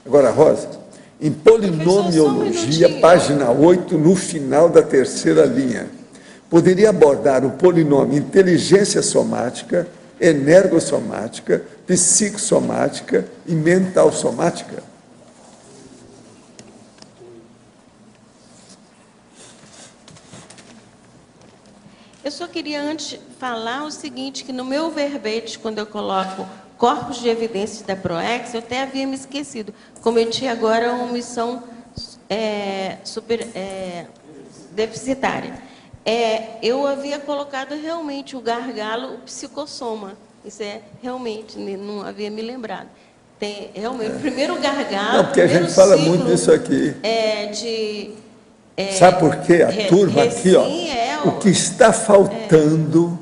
Agora, Rosa, em polinomiologia, página 8, no final da terceira linha, poderia abordar o polinômio inteligência somática, energossomática, psicossomática e mental somática? Eu só queria antes falar o seguinte, que no meu verbete, quando eu coloco corpos de evidências da PROEX, eu até havia me esquecido. Cometi agora uma omissão deficitária. Eu havia colocado realmente o gargalo, o psicossoma. Isso realmente, não havia me lembrado. Tem realmente o primeiro gargalo. Não, porque a gente fala muito disso aqui. Sabe por quê? A turma aqui, ó, o que está faltando,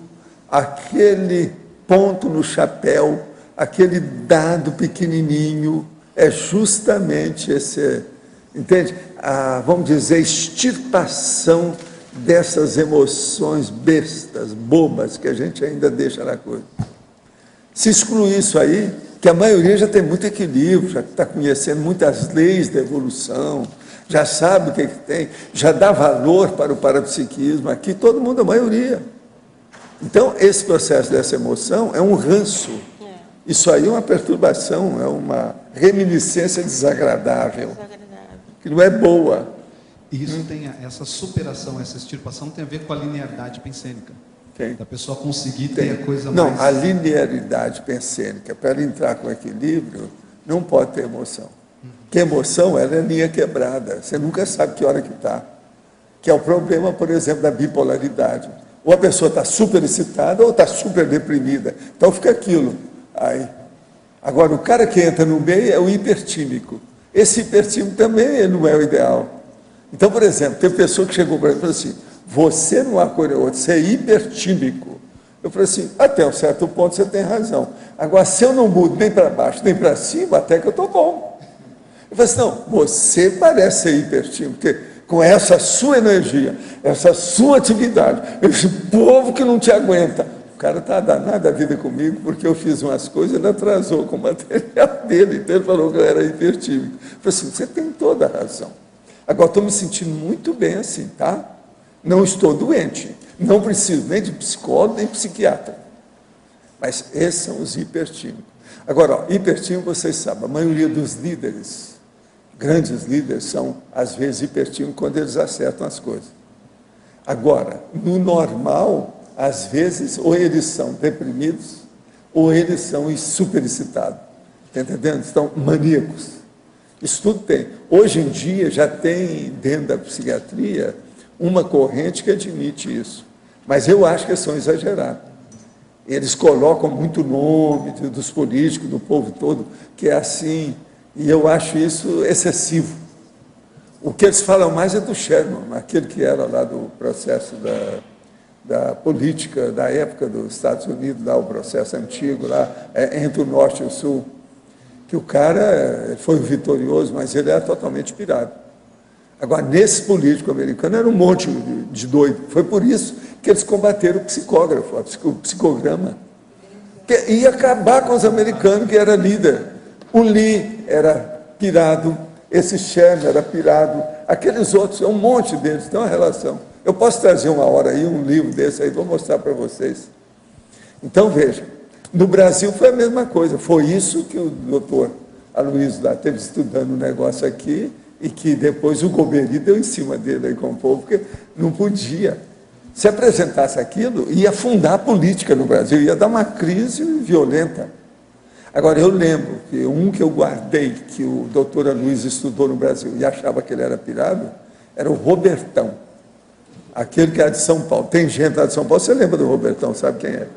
aquele ponto no chapéu, aquele dado pequenininho, é justamente esse, entende? Vamos dizer, extirpação dessas emoções bestas, bobas, que a gente ainda deixa na coisa. Se excluir isso aí, que a maioria já tem muito equilíbrio, já está conhecendo muitas leis da evolução, já sabe o que tem, já dá valor para o parapsiquismo, aqui todo mundo, a maioria. Então, esse processo dessa emoção é um ranço. Isso aí é uma perturbação, é uma reminiscência desagradável, que não é boa. E isso tem, essa superação, essa extirpação tem a ver com a linearidade pensênica. Tem. Da pessoa conseguir ter a coisa não, mais... a linearidade pensênica, para ela entrar com equilíbrio, não pode ter emoção. Porque emoção, ela é linha quebrada, você nunca sabe que hora que está. Que é o problema, por exemplo, da bipolaridade. Ou a pessoa está super excitada ou está super deprimida. Então fica aquilo. Aí. Agora, o cara que entra no meio é o hipertímico. Esse hipertímico também ele não é o ideal. Então, por exemplo, tem pessoa que chegou para mim e falou assim, você não acolheu outro, você é hipertímico. Eu falei assim, até um certo ponto você tem razão. Agora, se eu não mudo nem para baixo, nem para cima, até que eu estou bom. Eu falei assim, não, você parece ser hipertímico, porque com essa sua energia, essa sua atividade, esse povo que não te aguenta, o cara está danado a vida comigo, porque eu fiz umas coisas e ele atrasou com o material dele, então ele falou que eu era hipertímico. Eu falei assim, você tem toda a razão. Agora, estou me sentindo muito bem assim, tá? Não estou doente, não preciso nem de psicólogo, nem psiquiatra. Mas esses são os hipertímicos. Agora, ó, hipertímico, vocês sabem, a maioria dos líderes, grandes líderes, são, às vezes, hipertímicos quando eles acertam as coisas. Agora, no normal, às vezes, ou eles são deprimidos, ou eles são superexcitados. Está entendendo? Estão maníacos. Isso tudo tem. Hoje em dia, já tem, dentro da psiquiatria, uma corrente que admite isso. Mas eu acho que eles são exagerados. Eles colocam muito nome dos políticos, do povo todo, que é assim, e eu acho isso excessivo. O que eles falam mais é do Sherman, aquele que era lá do processo da política da época dos Estados Unidos, lá o processo antigo, lá entre o norte e o sul, que o cara foi vitorioso, mas ele era totalmente pirado. Agora, nesse político americano, era um monte de doido. Foi por isso que eles combateram o psicógrafo, o psicograma. Que ia acabar com os americanos, que era líder. O Lee era pirado, esse Sherman era pirado, aqueles outros, um monte deles, tem uma relação. Eu posso trazer uma hora aí, um livro desse aí, vou mostrar para vocês. Então, veja, no Brasil foi a mesma coisa, foi isso que o doutor Aloysio lá esteve estudando um negócio aqui, e que depois o Golbery deu em cima dele aí com o povo, porque não podia. Se apresentasse aquilo, ia afundar a política no Brasil, ia dar uma crise violenta. Agora, eu lembro que um que eu guardei, que o doutor Aloysio estudou no Brasil e achava que ele era pirado, era o Robertão, aquele que era de São Paulo. Tem gente lá de São Paulo, você lembra do Robertão, sabe quem é?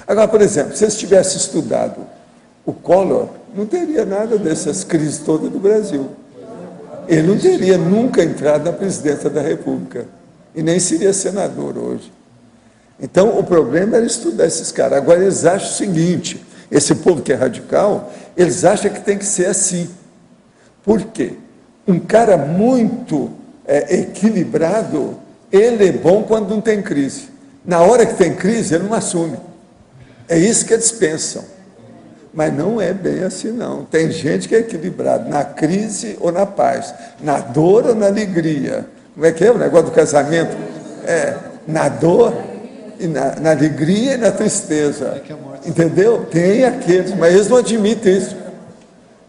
Agora, por exemplo, se eles tivessem estudado o Collor, não teria nada dessas crises todas do Brasil. Ele não teria nunca entrado na presidência da República, e nem seria senador hoje. Então, o problema era estudar esses caras. Agora, eles acham o seguinte, esse povo que é radical, eles acham que tem que ser assim. Por quê? Um cara muito equilibrado, ele é bom quando não tem crise. Na hora que tem crise, ele não assume. É isso que eles pensam. Mas não é bem assim, não. Tem gente que é equilibrado na crise ou na paz, na dor ou na alegria. Como é que é o negócio do casamento? Na dor, e na alegria e na tristeza. Entendeu? Tem aqueles, mas eles não admitem isso.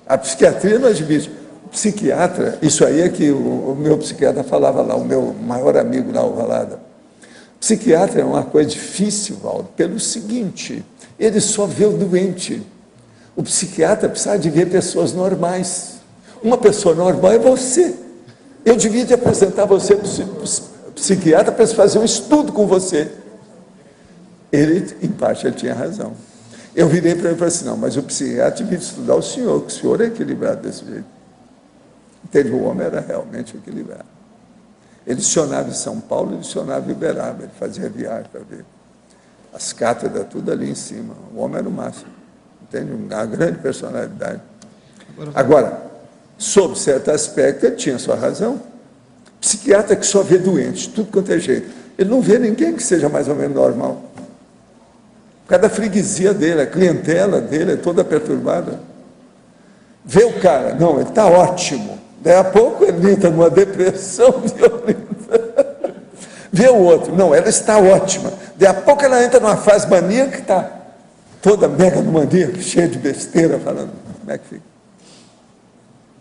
A psiquiatria não admite. O psiquiatra, isso aí é que o meu psiquiatra falava lá, o meu maior amigo lá, o Valada. Psiquiatra é uma coisa difícil, Valdo, pelo seguinte, ele só vê o doente. O psiquiatra precisa de ver pessoas normais. Uma pessoa normal é você. Eu devia te apresentar você para o psiquiatra para fazer um estudo com você. Ele, em parte, ele tinha razão. Eu virei para ele e falei assim, não, mas o psiquiatra devia estudar o senhor, que o senhor é equilibrado desse jeito. Entende? O homem era realmente equilibrado. Ele lecionava em São Paulo e lecionava em Uberaba, ele fazia viagem para ver. As cátedras, tudo ali em cima. O homem era o máximo. Entende? Uma grande personalidade. Agora, sob certo aspecto, ele tinha sua razão. Psiquiatra que só vê doentes, tudo quanto é jeito. Ele não vê ninguém que seja mais ou menos normal. Cada freguesia dele, a clientela dele é toda perturbada. Vê o cara, não, ele está ótimo. Daí a pouco ele entra numa depressão violenta. Vê o outro, não, ela está ótima. Daí a pouco ela entra numa fase maníaca que está toda mega maníaca, cheia de besteira, falando, como é que fica?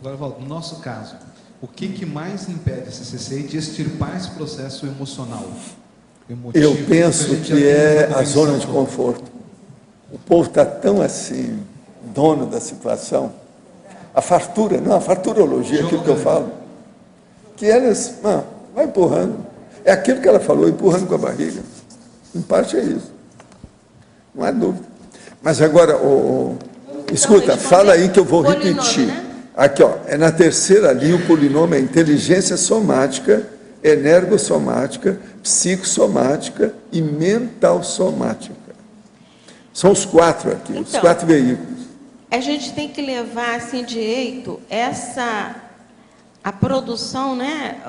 Agora, Valdo, no nosso caso, o que mais impede a CCCI de extirpar esse processo emocional? Eu penso que é a zona de conforto. O povo está tão assim, dono da situação. A fartura, não, a farturologia, aquilo que eu falo, que eles, não, vai empurrando. É aquilo que ela falou, empurrando com a barriga. Em parte é isso. Não há dúvida. Mas agora, escuta, fala aí que eu vou repetir. Aqui, ó, é na terceira linha, o polinômio é inteligência somática, energossomática, psicossomática e mental somática. São os quatro aqui, então, os quatro veículos. A gente tem que levar assim direito a produção, né?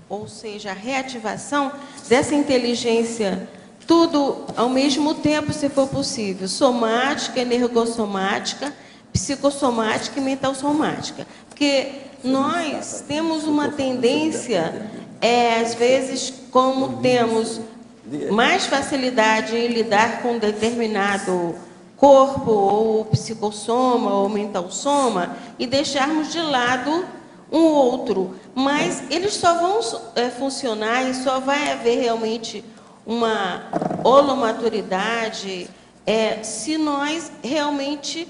Ou seja, a reativação dessa inteligência, tudo ao mesmo tempo, se for possível, somática, energossomática, psicossomática e mental somática. Porque nós temos uma tendência, às vezes, como temos mais facilidade em lidar com determinado corpo, ou psicossoma, ou mental soma, e deixarmos de lado um outro. Mas eles só vão funcionar e só vai haver realmente uma holomaturidade se nós realmente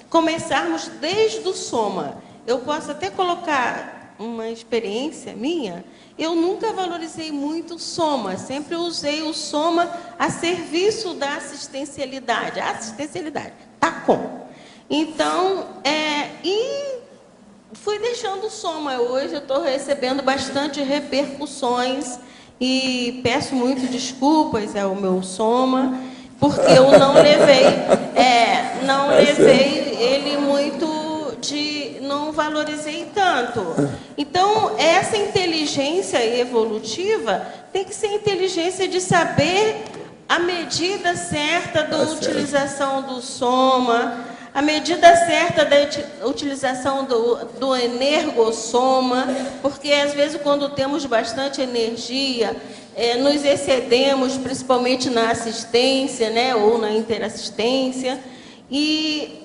começarmos desde o soma. Eu posso até colocar uma experiência minha, eu nunca valorizei muito o soma, sempre usei o soma a serviço da assistencialidade. A assistencialidade, tá com. Então, e fui deixando o soma. Hoje eu estou recebendo bastante repercussões e peço muito desculpas ao meu soma, porque eu não levei, ele muito não valorizei tanto. Então, essa inteligência evolutiva tem que ser inteligência de saber a medida certa da utilização do soma, a medida certa da utilização do energossoma, porque às vezes quando temos bastante energia, nos excedemos, principalmente na assistência, né, ou na interassistência, e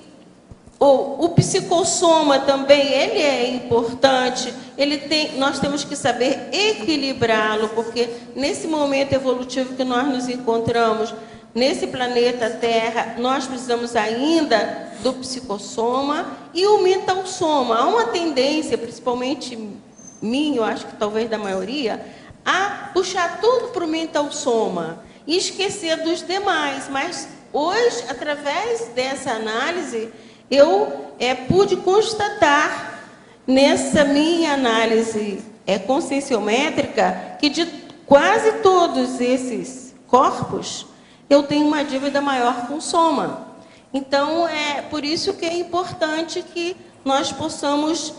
o psicossoma também, ele é importante, nós temos que saber equilibrá-lo, porque nesse momento evolutivo que nós nos encontramos, nesse planeta Terra, nós precisamos ainda do psicossoma e o mental soma. Há uma tendência, principalmente minha, eu acho que talvez da maioria, a puxar tudo para o mental soma e esquecer dos demais. Mas hoje, através dessa análise, eu pude constatar nessa minha análise conscienciométrica que de quase todos esses corpos eu tenho uma dívida maior com o soma. Então, é por isso que é importante que nós possamos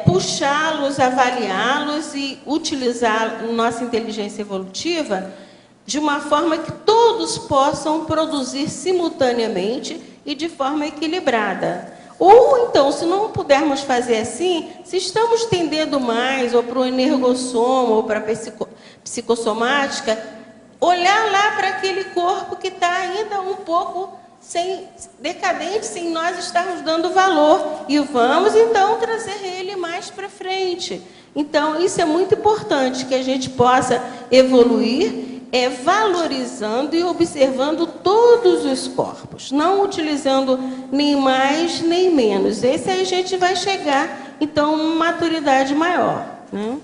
puxá-los, avaliá-los e utilizar nossa inteligência evolutiva de uma forma que todos possam produzir simultaneamente e de forma equilibrada. Ou então, se não pudermos fazer assim, se estamos tendendo mais ou para o energossoma ou para a psicossomática, olhar lá para aquele corpo que está ainda um pouco decadente, sem nós estarmos dando valor. E vamos, então, trazer ele mais para frente. Então, isso é muito importante, que a gente possa evoluir valorizando e observando todos os corpos, não utilizando nem mais nem menos. Esse aí a gente vai chegar, então, a uma maturidade maior, né?